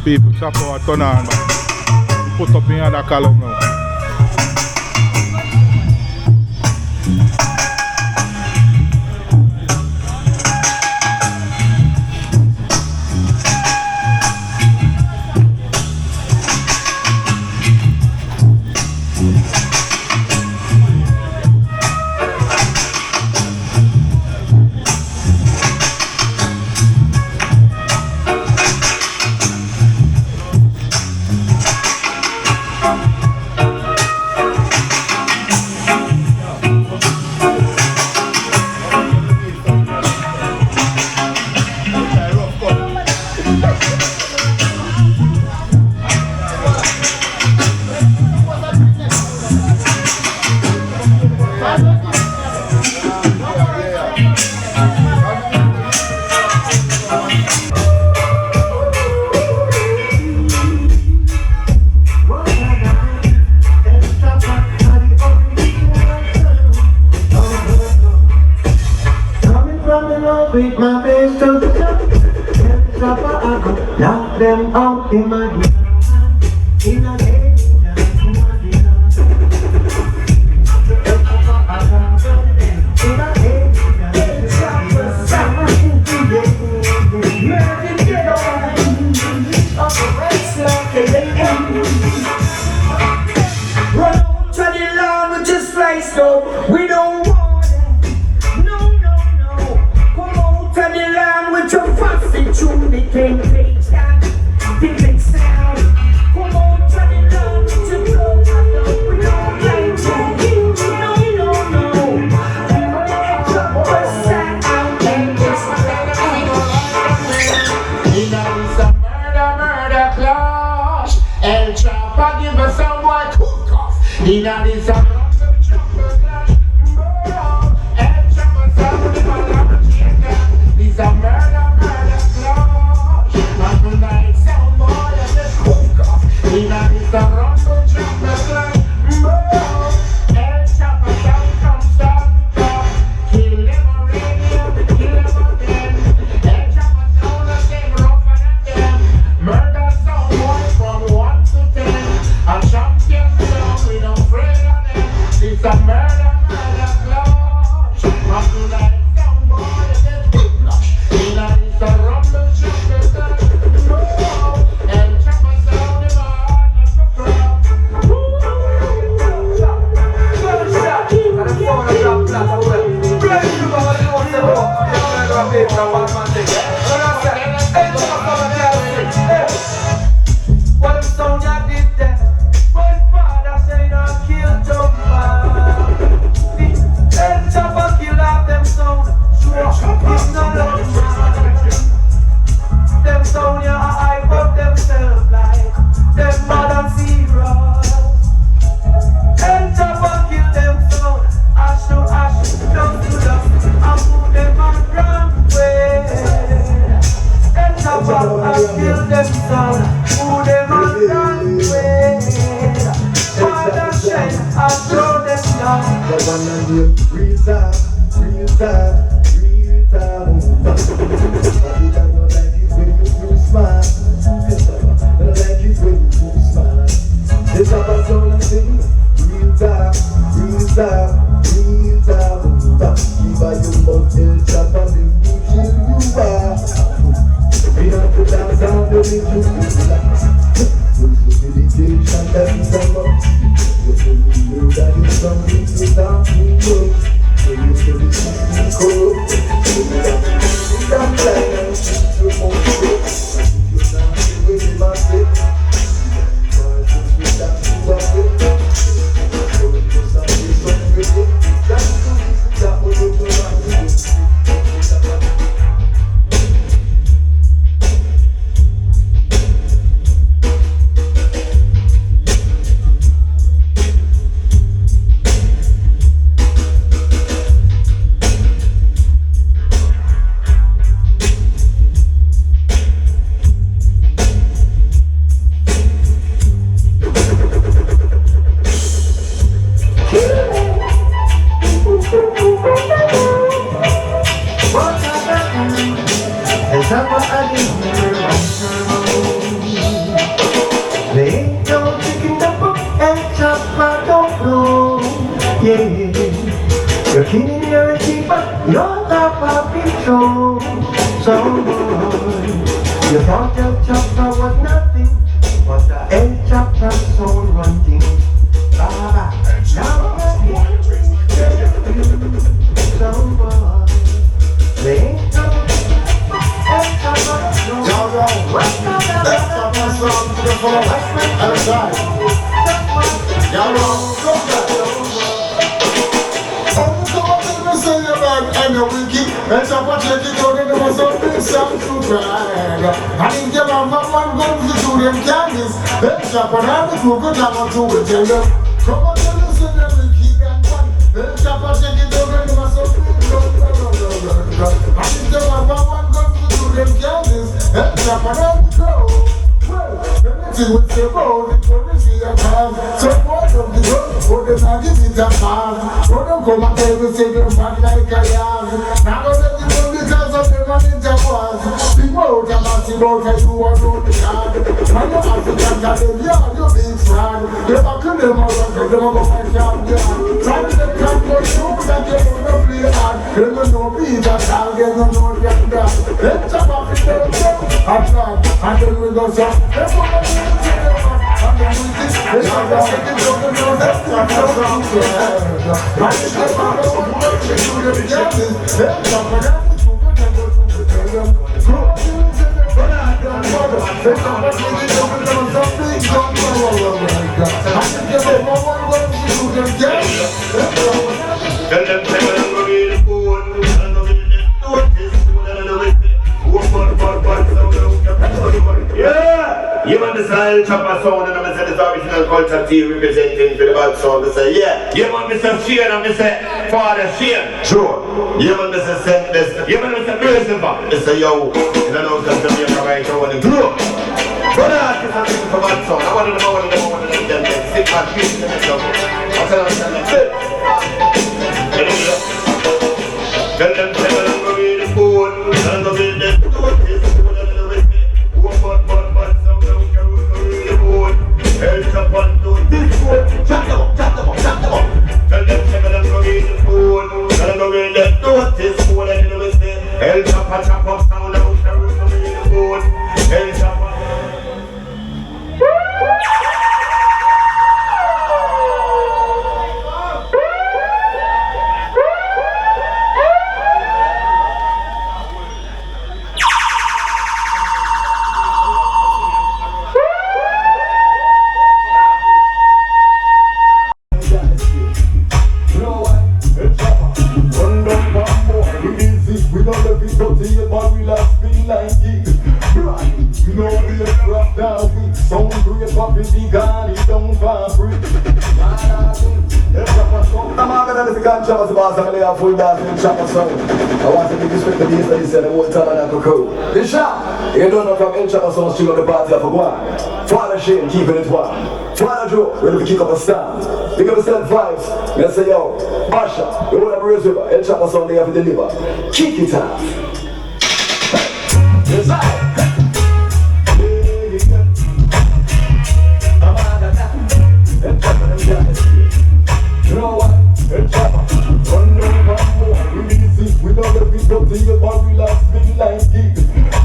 People, Chappa turn on, man. Put up in other column now. With my face to the top, and Chappa I go knock them out in my head. In a day, in my head. Chappa I go in a day, Chappa Murder get on of the rest like run out to the land with just sliced up. We don't want it. No. To the land with your fussy tune, it can't take that. The big sound. Come on to the land with your blow. We don't like to. No. What's that out there? It's a murder clash. El Chappa give us some more cook off. This a Chappa clash. El Chappa sound in my lap. It's a murder clash. And tonight some boy and the cook off. It's a rumble Chappa clash. El Chappa sound from start to top. Kill them already and we kill them again. El Chappa sound the same rougher than them. Murder sound boy from 1 to 10. A champion sound we don't afraid of them. It's a murder clash. And tonight some boy and the it's a rumble Chappa clash. El Chappa sound in my heart of the crowd. What if Sonia did that? When father said I killed them man. El Chappa kill off them sound. Sure, it's not a man. Them Sonia I put themselves like them modern zeros. El Chappa kill them sound. Ash to ash, dust to dust. I put them on ground way. El Chappa I kill them sound. Put them on ground way. Father shed, I throw them down. The one and the real time. I don't like it when you too smart. I don't like it when you too smart. It's about soul and sing. Real time. Give a you mouth, El Chappa, then you kill you back. We have to dance on the rhythm. Dedication that is a lot. You know that it's something to dance to. So you feel the music cool. That lion, you won't quit. You're not the way you must it. Why should we dance to a bit? So it was a piece of rhythm. That's the reason that we do the right. You're killing your keeper, you're the puppy show. So boy, you thought your Chappa was nothing, but the El Chappa soul running. Baba, now so boy, they ain't no El Chappa. And the wicked, and Chappa check it out, and there was something some to brag. And in the mama one goes to them candies, then Chappa and the crew go down to it, tell them, come on, tell us, and then we keep that one. Then Chappa check it out, and there was something and in the mama one goes to them candies, then Chappa and the crew. Well, the with the road, it's going to see a car. So part of the road, for the man is it a car. For them come and tell me, say them back like a yard. Now go let them know because of them and it's a war. The road, I'm not the road, and you are on the card. And you have to get that in yard, you big fraud. They back in them all, they don't go find out yard. Try to get come for you, that they don't know play hard. They don't know beat that dog, they don't know the other. Let's jump up in the road, and then we go so. Yeah! You understand Chappa sound and I said it's original culture team representing for the bad sound. They say, yeah, you want Mr. Shane and Mr. Father Shane. Sure. You want Mr. Saint this. You want Mr. Lucifer. They say, yo, you know, because the main right now and the group. But I just have to for bad sound. I want to know one of them, sick and peace in the jungle. I tell them, tell them, go read the food, and go read the food. El Chappa do this food, chat them up. Tell them go read the food, tell them go read the notice food, and you know say El Chappa chop up sound out, go read the food, El Chappa. Full dance in Chappa sound. I want to give respect to the bass and the whole Tabernacle crew. The shop, you don't know from El Chappa sound string on the party of a one. Father Shane keeping it one. Father Joe, ready to kick up a stand. Pick up the set vibes. Let's say yo, Basha, you want to raise river. El Chappa sound they have to deliver. Kick it out. Yes, I. You know what? El Chappa, run over more, release it. We know that we don't see it, but we last big like gig.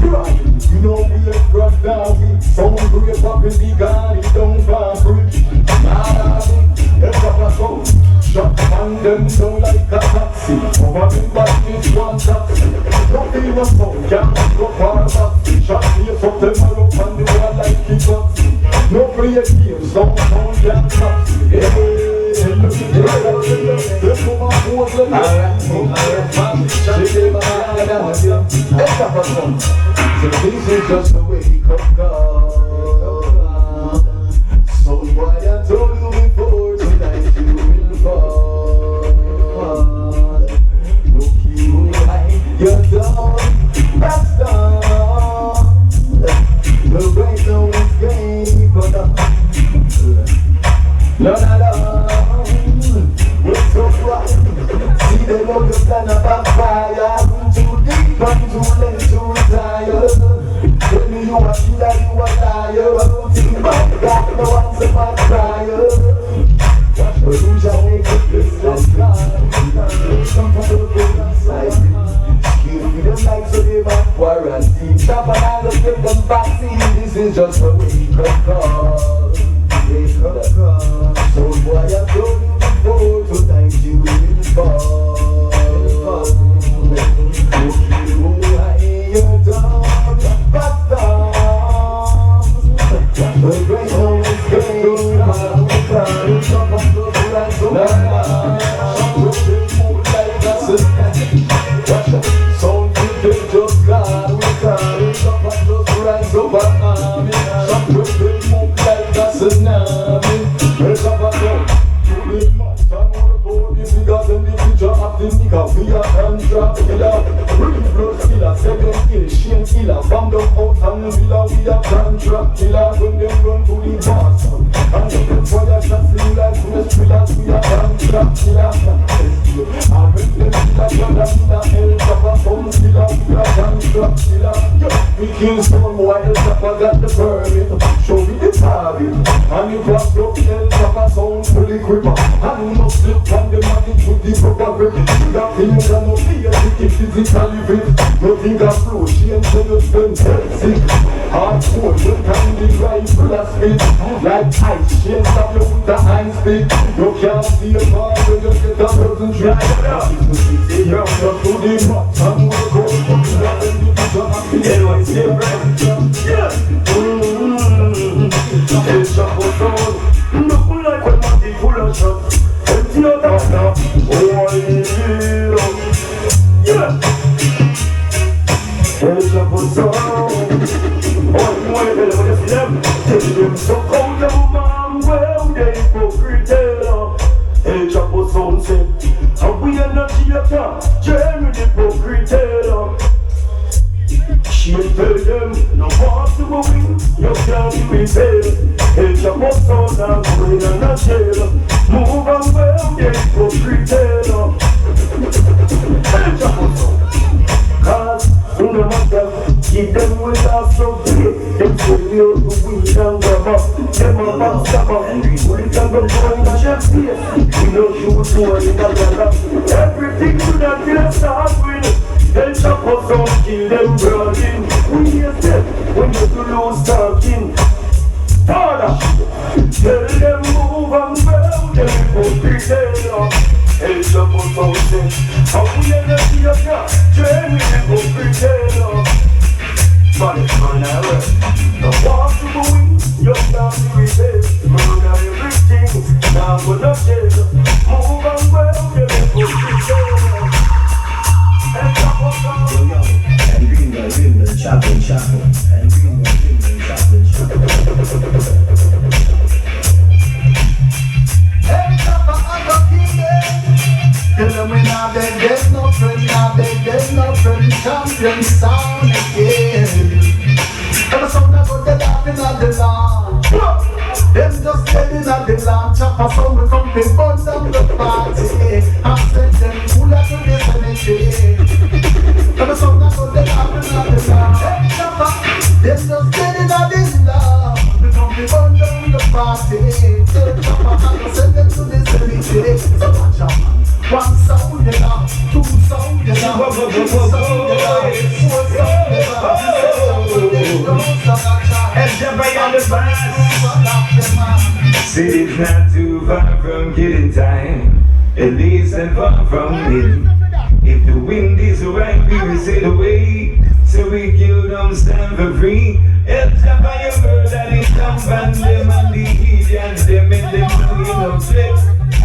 Right, you know we have brought down, we some great up in the garden, don't pass bridge. El Chappa go, shut on them down like a taxi. Over the back is one taxi. Nothing was found, can't go far taxi. Shot me up them up on the wall like kickboxing. No play games, don't sound can't taxi. Hey. So this is just the way he comes God. So why I told you before, tonight you will fall. Look you like you're done, that's done. The right now is game, but no. We're so bright. See they know you plan a backfire. Too deep and too late to retire. Tell me you are killer, you are liar. Think about that, no one's a bad crier. Watch the illusion make it this last is just a wake-up call. Wake-up call. So boy, I told you before, tonight you will fall. Oh, I hear your dog, but the great home is great. Some people just got we can't stop and just rise over army. Some people move like a tsunami. There's a battle to the mountain on the board. If we got them the picture of the nigga, we are hand-trap killer. Real blood killer, second kill, shame killer. Bomb them out and villa, we are hand-trap killer. When them run to the boss and them fire shots in like fresh killers, we are hand-trap killer. I make them killer, killer, El Chappa, some killer, we are hand-trap killer. We kill someone while El Chappa got the permit. Show me the target. And if I drop El Chappa, sound fully quicker. And we must slip on the money to the proper grip. That things are no fear, they physically fit. Nothing can flow, she ain't say you spend sick. Hardcore, you can be right full of speed. Like ice, she ain't stop you with the high speed. You can't see a car when you get a person try. You're not to the mat, and we'll go to the anyway, stay right. Yeah. El Chappa sound, nothing like when Matty full of shots. Empty out of now, oh yeah. El Chappa sound, oh mueve lo que se llama. Tell them so cold them man, well they hypocrite. El Chappa sound say, and we are not here, Jeremy the hypocrite. She tell them, no part to a wing, you can't be failed. El Chappa sound and going in a jail. Move on well, they go pretend. El Chappa sound, cause in the matter, give them with us so big. Them say you to weed and grab up. Them a backstabber, we can go in a chef's face. We know you to a in a gala. Everything to that till start with. El Chappa sound kill them brawling. We hear them when you to lose talking. Father, tell them move and well, them go pretend. El Chappa sound say, how we energy of ya, Jeremy them go pretend. But it's on our way. The walk to the wing, you can't be repaired. Murder everything, now go to jail. Move and well, them go pretend. El Chappa sound. And ringo, chapel, and ringo, chapel. El Chappa and the king. Tell them we not dead, there's no friend, not dead, there's no friend. Champion sound again. And the sound that got the laughing at the lawn. Them just dead in at the lawn. Chappa sound we come to burn down the party. And send them full of the cemetery. And the sound that got the laughing at the lawn. Hey Chappa, them just dead in at the lawn. We come to burn down the party. Hey Chappa, and send them to the cemetery. So watch out. One sound they are, two sound they are, three sound they are, four sound they are. El Chappa on the bus. City's not too far from killing time, at least and far from it. If the wind is right, we will sail away. So we kill them, stand for free. El Chappa, you heard that it's jump and them and the Indians, them and them doing no flex.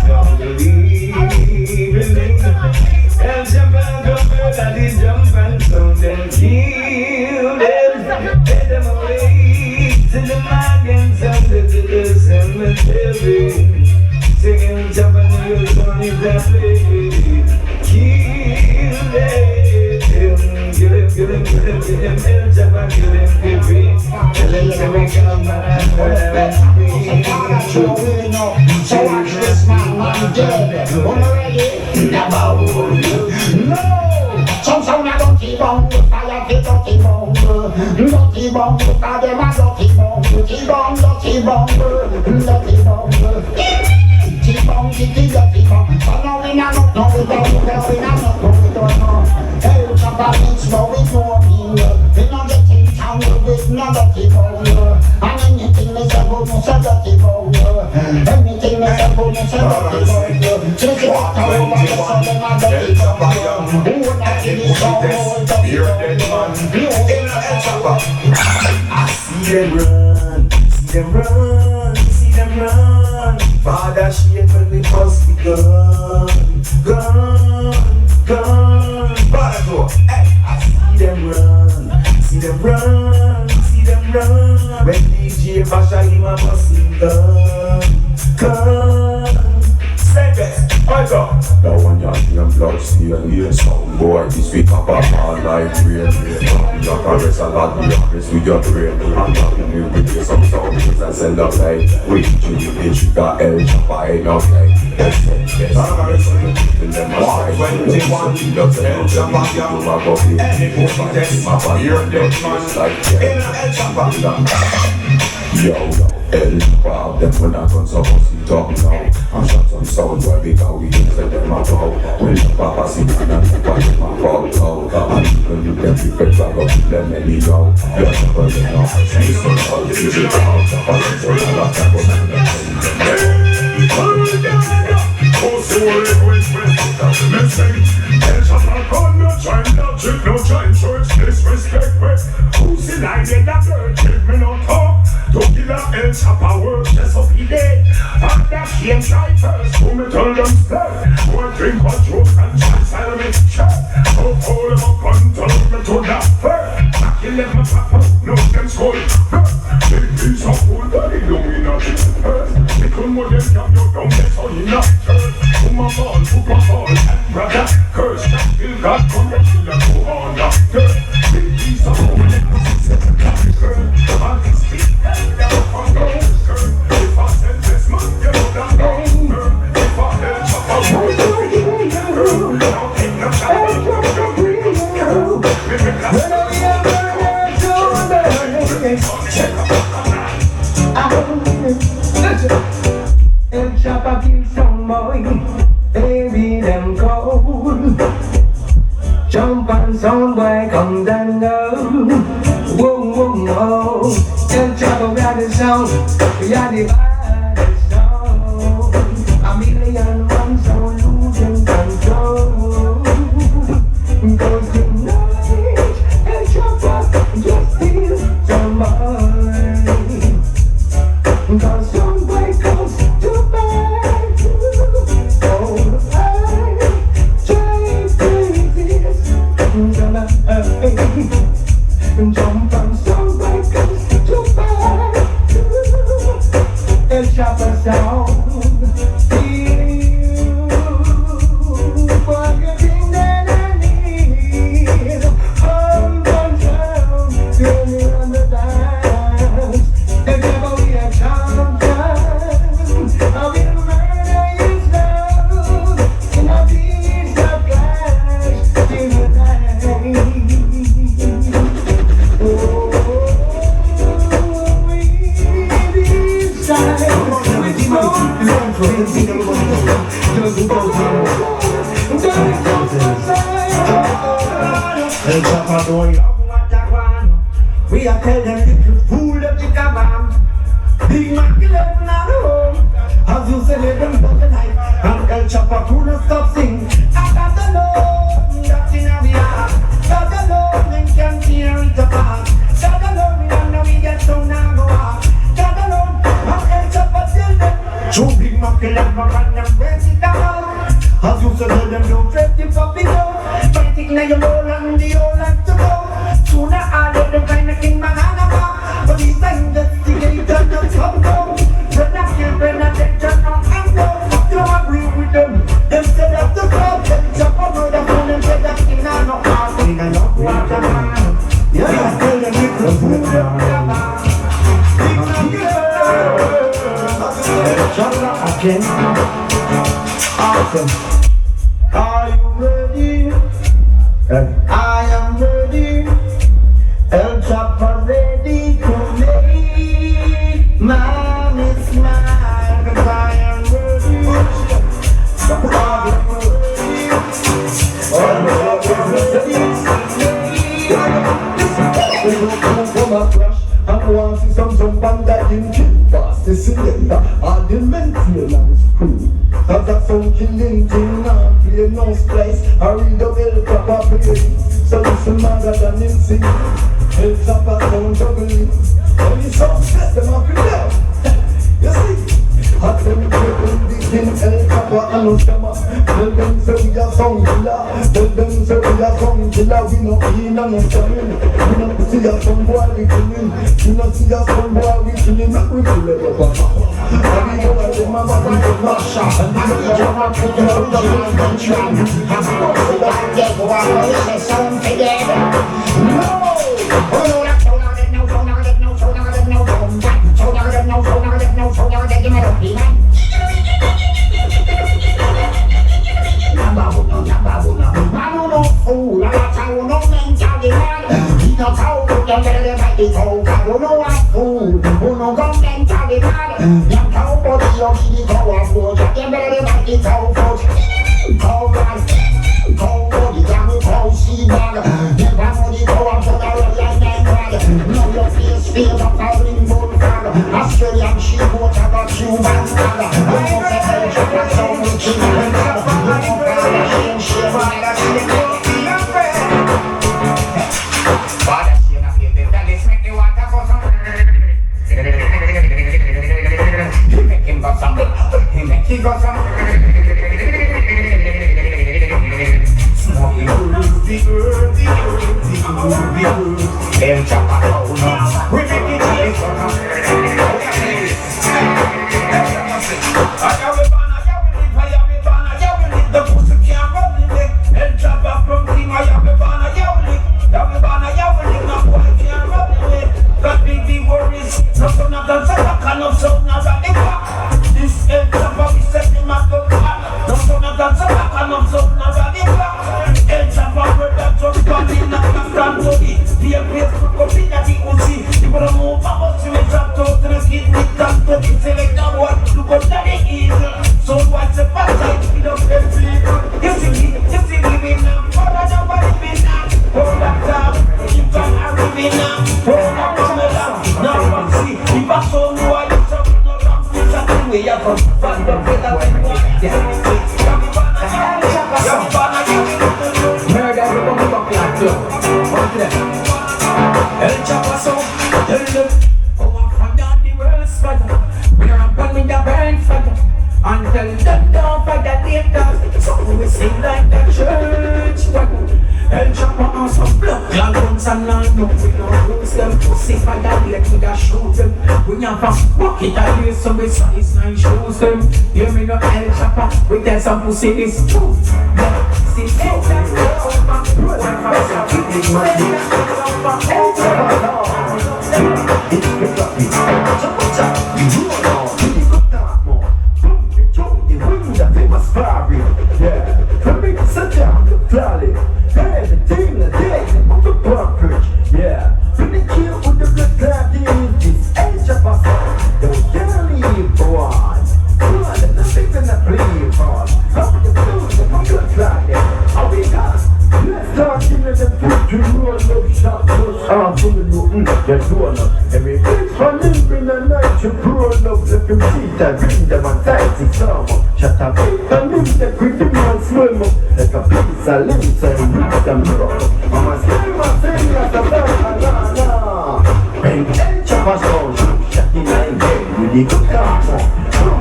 Don't believe in me. El Chappa, go heard that it's jump and some them kill them. Get them away to the maggots under the cemetery. Singing Chappa, new song is that play. Kill them, kill him, El Chappa, kill him, free. Tell him to make up and whatever it's so watch this man dead. When you're ready, now no. Some sound a dirty bong, fire fi dirty bong. Dirty bong, cause them a dirty bong. Dirty bong, dirty bong, dirty bong. Dirty bong, dirty bong. So now we not know, no we don't know, we not know, no we don't know. El Chappa means no we know me. We not get in town with no dirty bong. See them run. Father shit when we bust the gun. Hey, I see them run. When DJ Basha him a busting gun. Say this, I go. Now when you're in blood, still here, some boy, this week up all like rain. You're caress a lot, be honest with your brain. I'm not in you with you some songs and send up like, wait, you got El Chappa, ain't no like. Yes, and then my side, 21, El Chappa, any pussy test, you're dead man, El Chappa. Yo, El Chappa, them when I done some pussy talk now. I'm shot some sound where we go, we use them a go. When the papa see me and the papa in my fault, and even you can be fed back up to them and me go. You're Chappa, you know, she's so hard to see the house, Chappa, so I love that woman. El Chappa con no giant logic, no giant church, disrespect, who's in line in that church, give me no talk. Don't give that El Chappa work, just up he dead. And that shame try first, who me tell them spell. Who drink what juice and try sell me check. Go hold them up and tell me to that fair. I kill them a papa, no them skull. Big piece of wood, but they don't mean nothing. Because more them can you don't get on you not curse. Put my ball, and brother curse. Still God come to kill and go on that curse. Big piece of wood, and I can speak. If I said this man, you know that no. If I El Chappa, I'll take no El Chappa kill some boy, baby them cold. Jump on some boy, come down low. Whoa, whoa, whoa. El Chappa got the sound, we got the baddest sound. A million ones on losing control. Cause tonight, El Chappa just steal some boy. Cause some boy comes to bed. Oh, I try craziest. Jump on some boy comes to bed. El Chappa sound. Feel for the thing that I need. Hold on sound, feel me on the dance. El Chappa we are champions. I will murder you slow. In a piece of flesh till the night. Oh, we decide. El Chappa don't love what I want. We are tell them little fool of the cabam. Big Mac 11 at home. As you say, let them talk the night. And El Chappa couldn't stop sing. I got the love, that's in our heart. Got the love, and can't tear it apart. Got the love, and now we get so now go out. Got the love, and El Chappa tell them. Two Big Mac 11 and them break it down. As you say, let them don't fret the puppy go. Fighting now you roll and the old like to go. Sooner I let them kind of king banana pop. But these investigators don't come down. When I kill Benediction on Anglo. You don't agree with them. Them say that's the crowd. Them jump over the phone and say that king are no heart. King are no water man. Yeah, tell them little food them never. Chappa again. Awesome. Are you ready? I am ready. El Chappa ready to make mommy smile. 'Cause I am ready. I am ready. From a flash, I want to see some jump on that in kick fast. The cylinder, all the mental and screw. killing thing, not play no splice. I read the El Chappa play. So listen, man, that I'm in sing. El Chappa sound juggling. When you sound set them up in there. You see? Hot them dripping the king El Chappa and no scammer. Tell them say we are sound killer. Tell them say we are sound killer. We no in and no scamming. We no see a some boy we killing. We no see a some boy we killing. Not we kill it up. And we know that them a bad and them not shot. And we know that them a put them out of the country. And we know that they go out and they say sound together. No! Oh no, that's so now that no, so now that no, so now that no, so now that no, so now that no, so now that give me the beat, man. I don't know fool, I don't know mentality, man. He no talk, you better make it talk. I don't know a fool, who no go mentality, man. You talk, but you need to go and watch. You better make it talk, folks. Go right, go body, go go see man. Never money go up to the road like that, man. Know your face, feel the falling moon, man. Australian she go to the Cuban, man. I don't say Chappa sound the king, man. He got some smoking El Chappa, we make it the pussy can't run in it. El Chappa from team, I have a banner, no boy can't run in it. Got big worries, no son of the Zabaka, no son of the Ipa. This El Chappa, we set him at the car. No son of the Zabaka, no son of the Ipa. El Chappa, brother, just come in and stand to it. Be a place to come in at the Uzi. You better move about to it, up to the kid, with them to the select the one. Look up that it is. So what's the pattern? We don't get people. You see me living now. Hold on, nobody been now. Hold that down. You can't hurry me now. Hold that down. Now one see. If I saw you, I used to no wrong. It's a thing we have from. But the better than one. Murder, you come back like you. What's that? El Chappa song. Tell them. Oh, I'm from down the world, father. We're up on with the burn, father. And tell them down for the haters. So we sing like the church wagon. El Chappa on some blood clot guns and all. No, we don't lose them. Pussy for the leg, we got shoot them. We have a bucket of this, so we size 9 shoes them. Hear me no El Chappa, we tell some pussy this truth. See, El Chappa, roll like fire. Big money, El Chappa, it's the floppy. Chappa, chappa, we roll on. We got that more. The wind that they was fiery. Yeah, come make us sit down, the flally. Hey, the team, the day, on the brokerage. Yeah, when they kill with the blood clot, this El Chappa song. They can't leave, boy. Blood and the things in the plea, boy. How the blues and the blood clot, yeah. How we got it? Let's start giving them food to roll up shots. I'm pulling you, you're doing up. Every place for living the night, you roll up. Let them see that bring them on tight, it's summer. Shut up, and live the greedy man swim up. Like a piece of limbs and reach them rock. Mama say my thing like a banana. Bring El Chappa sound, shut in my head with the good time.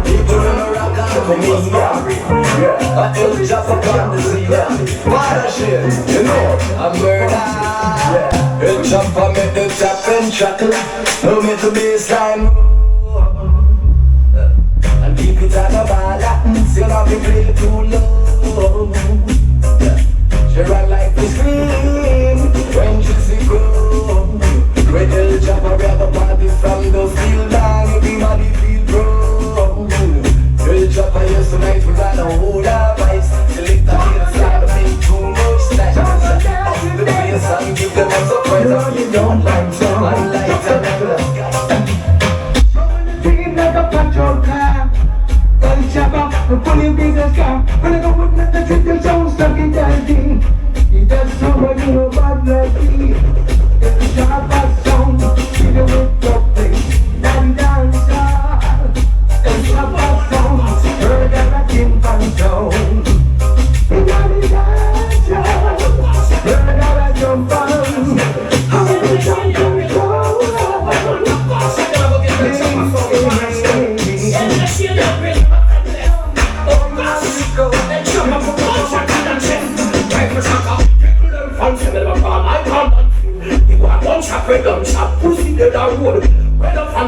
People in the rock and the me, yeah. El Chappa on the sea, yeah. What a shit, you know, I'm murder. Yeah. El Chappa make the tap and chuckle. No make the bassline move. And keep it at a balance. You know we play too low. She run like the scream when she see go. When El Chappa grab a party from the field and everybody feel bro. El Chappa yesterday we got a whole lot of ice. Select the hits out of me too much stash. Up the bass and give them a surprise. You don't like some, I like some. Dream like a patrol car. El Chappa, the fully business car. When I go with the trick, the sound.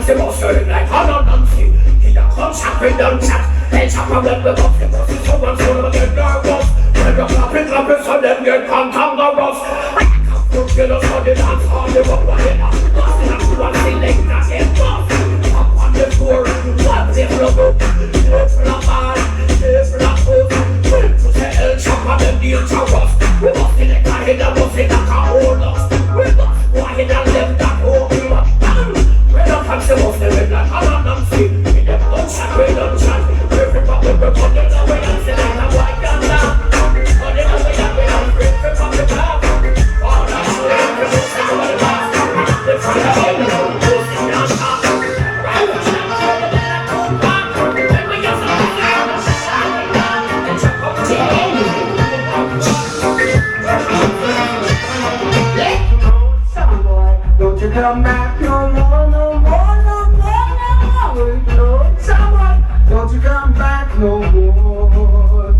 fancy muscle like Hannah Nancy. In the contract we don't chat. They Chappa when we bust the bus. Someone soon get nervous. When the clap it so them get cantankerous. I can't put you so the dance hall the rock one in. Busting up to one selector get bust. Up on the floor, what the floor. People are bad, people are good. To say El Chappa them dangerous. We bust the neck and hit the bus in that can hold us. We bust one hit and left that hole. We don't fancy most of it like Hannah Nancy. In them gunshot we don't chat. Everybody we put it away and say that I'm white and black. Put it away and we don't break the from the back. All that shit we don't say over the back. They find a hole, pussy down top. Right the chat, they let it go back. When we get some down, shut it down. And check out the enemy. Don't you come back no more, no more, no more, no more. No, someone, don't you come back no more.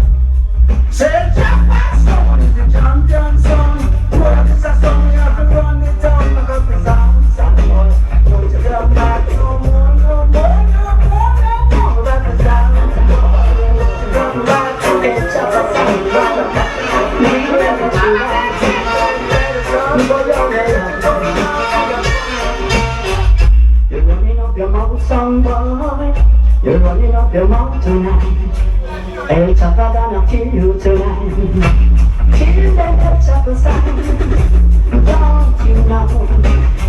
Say Chappa song is the champion song. What is a song you have to run the town? Look up the sound, someone. Don't you come back no more, no more, no more, no more. That's the sound. Don't you come back to the Chappa song. You're running up your mouth, song boy. You're running up your mouth tonight. El Chappa gonna kill you tonight. Kill them El Chappa sign. Don't you know?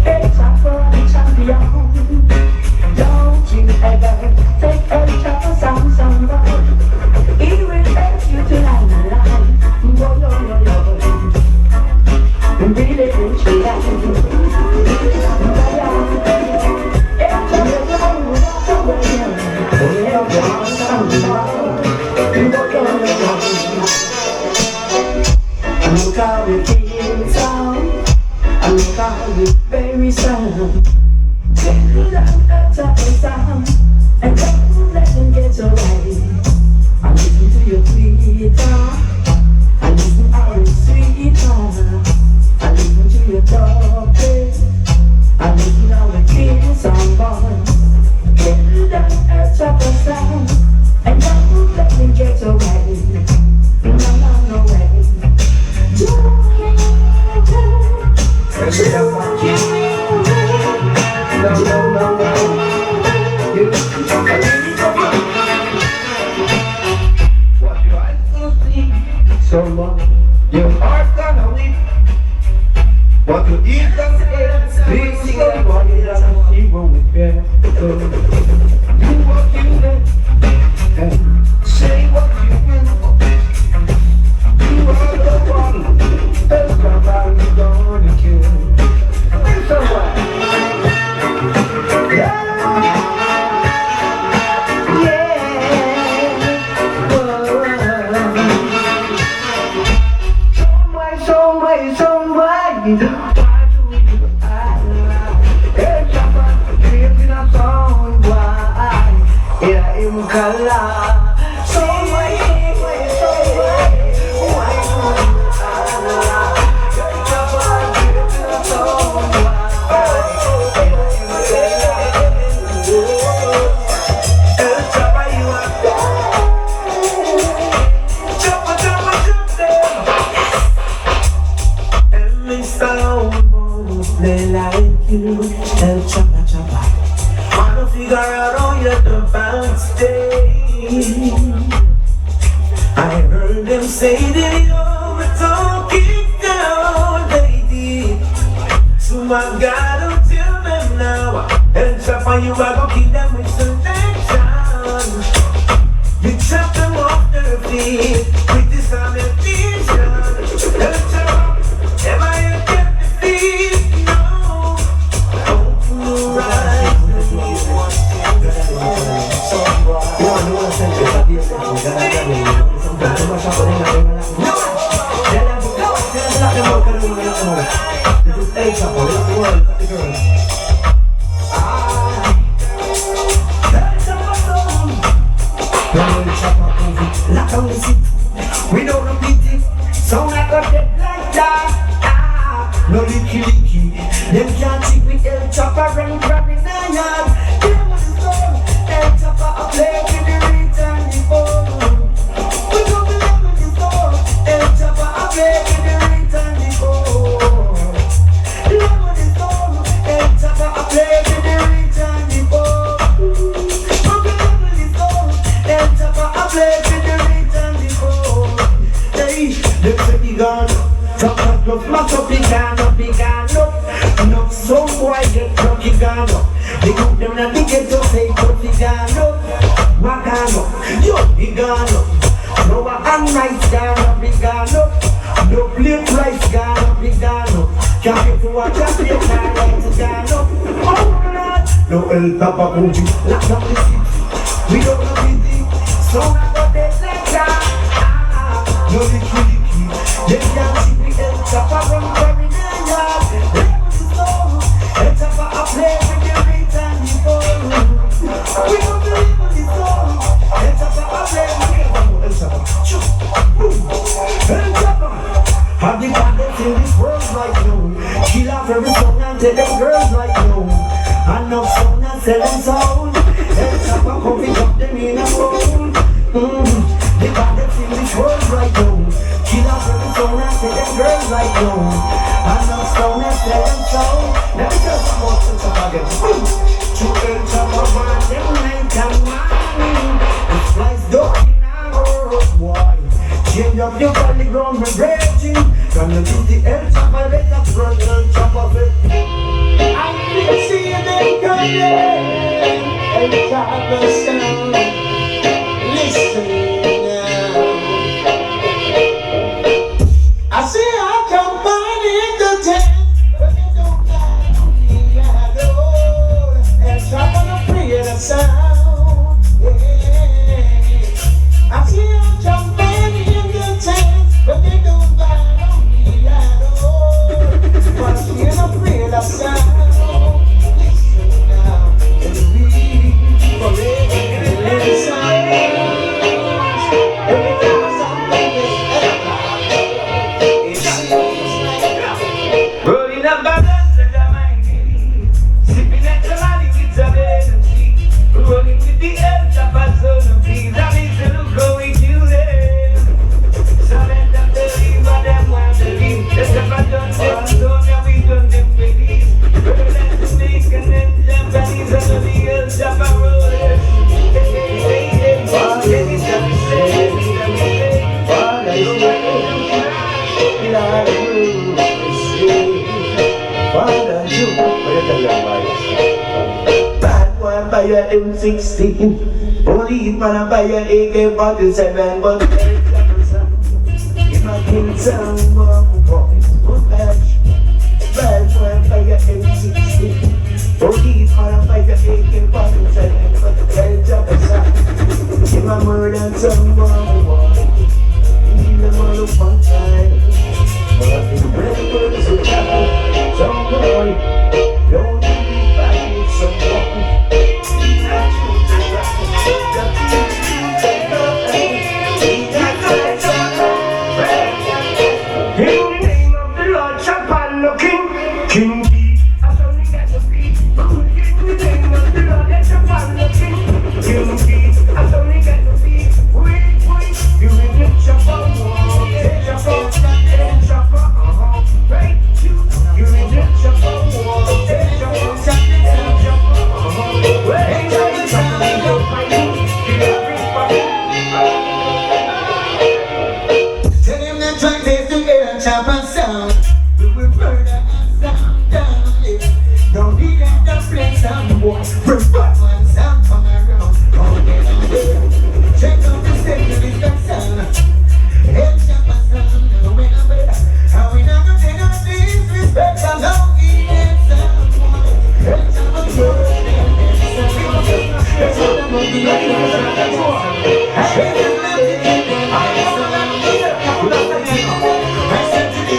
El Chappa the champion. Don't you ever take El Chappa song boy. He will help you tonight, my life. Boy, yo, yo, yo. Really rich life. Look how we feel sound. Look how we very sound. Take down that type of sound and don't let them get away. I listen to your tweeter. I listen how it's sweeter. I listen to your topic. I listen how it feels someone. Get down that type of sound and don't let them get away. No way. What your eyes gonna see? Someone, your heart's gonna weep. What you eat gonna say? Please sing the body doesn't see when we bear. So do what you will and say what you will. You are the one that's somebody gonna kill. It's alright. Yeah. Some way. Why do you lie? Hey, Chappa, living a song. Why? Yeah, in color. Some way. Why do you lie? Hey, Chappa, living a song. Why? Yeah, in color. Hey, Chappa, you are bad. Chappa. They like you, El Chappa. Wanna figure out how you're the best day. I heard them say that you're a talking down lady. So I gotta tell them now, El Chappa, you are gonna keep them with selection. You chop them off their feet with this ammunition. El Chappa, am I get defeat? We don't repeat it, sound like a dead like that. No licky, them can't see with El Chappa run from the yard. They say the gun Top up, look, mash up the gun up, the gun up. Enough some boy get drunk, the gun up. They cook them and they get to say, put the gun up. What gun up? Yo, the gun up. No, a nice gun up, the gun up. No plate rice gun up, the gun up. Can't get to watch a plate gun up, the gun up. Oh, Lord. No, El Papa Boogie, lock up the seat. We don't know the deep. So I got that like that. No, the key. They can't see me, El Chappa run very near yard. They was slow. El Chappa a play when you reach and you fall. We don't believe on the soul. El Chappa a play when you fall. El Chappa, choo, boom. El Chappa have the bandits in this world like no. Kill off every song and tell them girls like no. And no song and sell them sound. El Chappa come pick up them in a bowl. The bandits in this world right now. Kill off every song and tell them girls like no. And no song and sell them sound. Let me tell you what El Chappa again. To El Chappa man, them night and morning. The flies down in a road, boy. Change up the valley ground, we're raging. Gonna do the El Chappa, let us run El Chappa back. I can see them coming. El Chappa sound. Listen now. I see I come by in the tent, but they don't like me at all. El Chappa no play the sound. Yeah. I see I come by in the tent, but they don't like me at all. But he no play the sound. Listen now, and we forever in the sound. Every time something is rolling up balance of Jamaican, sipping at the money with some energy, rolling with the El Chappa zone of peace. I need to look how we do them. So let them believe what them want to believe. The Chappa done them zone and we done them with these. Rolling to make and then Japanese under the El Chappa rollers. Bad one buy a M16. Only it man buy a AK-47. But in my king sound, good patch. Bad one buy a M16. Only it man buy a AK-47. But El Chappa sound. In my murder sound, in the mother one time. But in the breakfast of Chappa, some boy, don't be back someone. In the name of the Lord, Chappa looking, King B. I only got to be. In the name of the Lord, Chappa looking, King B. I only got to be. Wait, you in the Chappa war, Chappa, Chappa, right? You in the Chappa war, Chappa, Chappa, wait, Chappa, fighting, tell him the track is to El Chappa sound. We will murder and sound down. Don't need that the play sound boy. Bring back one sound from around. Come get on there. Check out the state of this that sound. El Chappa sound. No way no better. How we not gonna take our disrespect. I know he ain't sound boy. El Chappa sound. That's what I'm gonna do. I said to the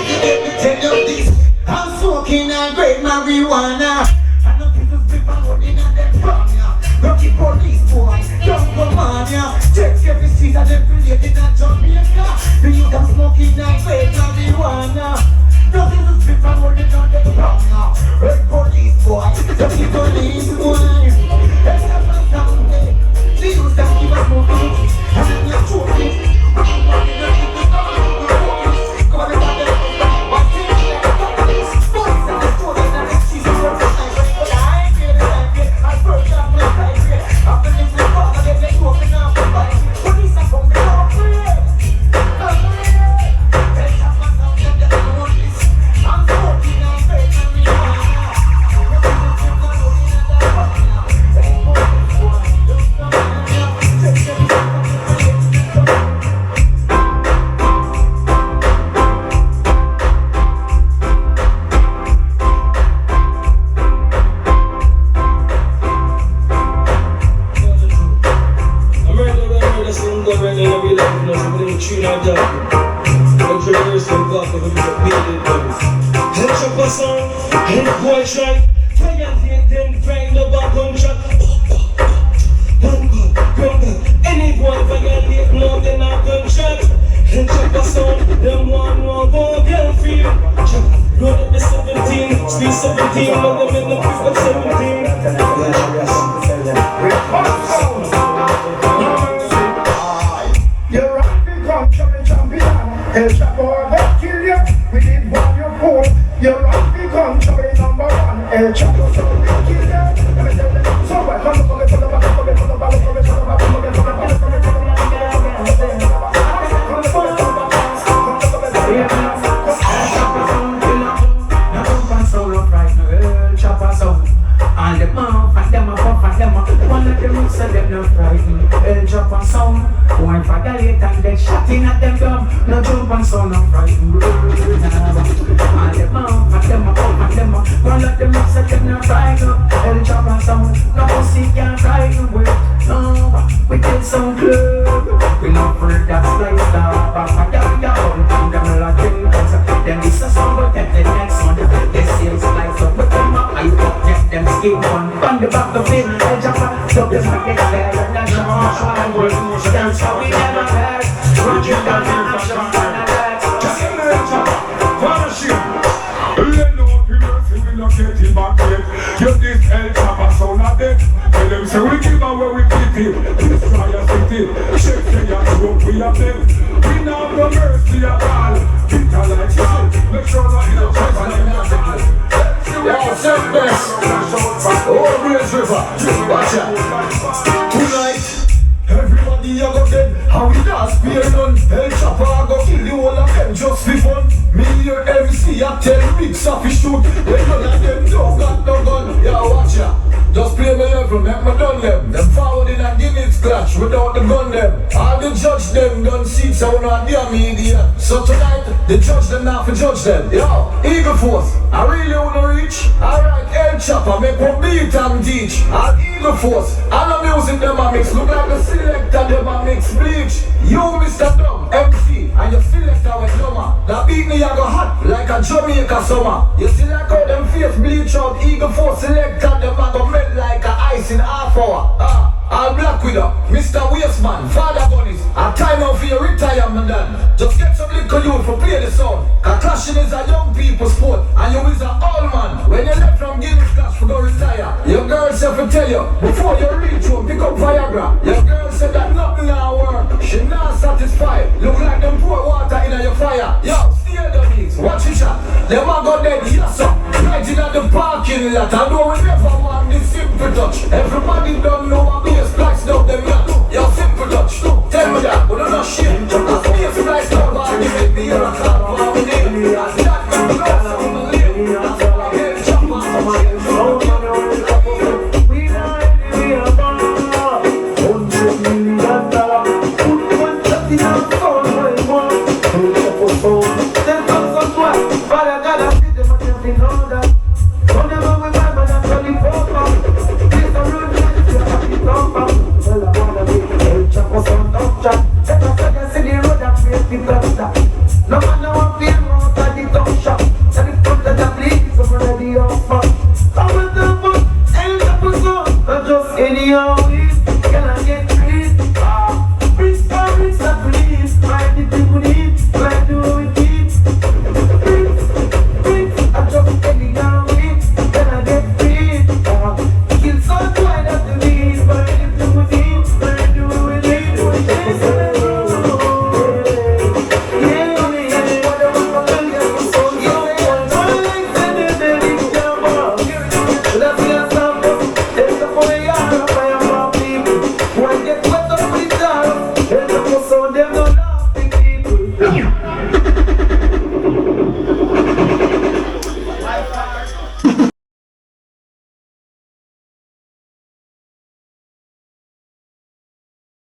God for him to be the brothers. Head Chappa sound, head boy try. Violate them, grind up a gunshot. One God. Any boy violate, no, they not gunshot. Head Chappa sound, them one go girl free. Load up the 17, speed 17, and them in the pick up 17. You're right, big country champion. El Chappa will kill you. We did what you pull. You're right, big country number one. El Chappa will kill you. Let me tell you. So what? Come on, come on, come on, come on, come on, come on, come on, come on, come on, come on. And the mouth and them a puff and them a one of them so them no frightened. El Chappa sound, one for the late and they shotting at them dumb. No jump and sound no frightened. And the mouth and them a puff and them a one of them so them no frightened. El Chappa sound, no pussy can't frighten with. No, we get some club. We no afraid that slice down. Papa down down, them like them. Then this a song but get the next one. They say slice up with them up. I get them skin on the back of it. El Chappa, so them a get there. And that's how dance how we never had. Rock it down and action and a dance. Just in the Chappa, vanishing. Let no mercy, we not get him back yet. Give this El Chappa sound a dead. Tell them say we give away we beat him. Destroy a city. Shake the yacht rope we have them. We now no mercy at all. Bitter like salt. Make sure that you don't try to them at all. Yo, set best. Oh, Bridge River. Watch out. Tonight, everybody a go dead. How we dance beer done. El Chappa a go kill the whole of them just for fun. Me your MC a tell big Safi shoot. When none of them don't got no gun. Yo, watch out. Just play my level, make me done them. Them forward in a Guinness clutch without the gun them. All the judge them done seats, so not their media. So tonight, the judge them now for judge them. Yo, Eagle Force, I really wanna reach. Alright, El Chappa, make one beat and teach. All Eagle Force, all the music them a mix. Look like the selector them a mix bleach. You Mr. Dumb, MC, and your selector with dumber. That beat me a go hot, like a Jamaica summer. You see like how them face bleach out. Eagle Force selector them a go melt like a ice in half hour. All Black Widow, Mr. Wasteman, Father Bunnies. A time out for your retirement done. Just get some little youth for play the sound. Cause clashing is a young people sport, and you is a old man. When you left from Guinness clash for go retire, your girl said to tell you, before you reach home, pick up Viagra. Your girl said that nothing now work. She not satisfied. Look like them pour water in your fire. Yo, stay the mix, watch it shot. Them a go dead, yes sir. Right in at the parking lot. I know we never want this simple touch. Everybody don't know what bass spliced up them yacht. Yo, simple touch. Tell me that, but I'm not shit. Bass spliced up, I give it me a car.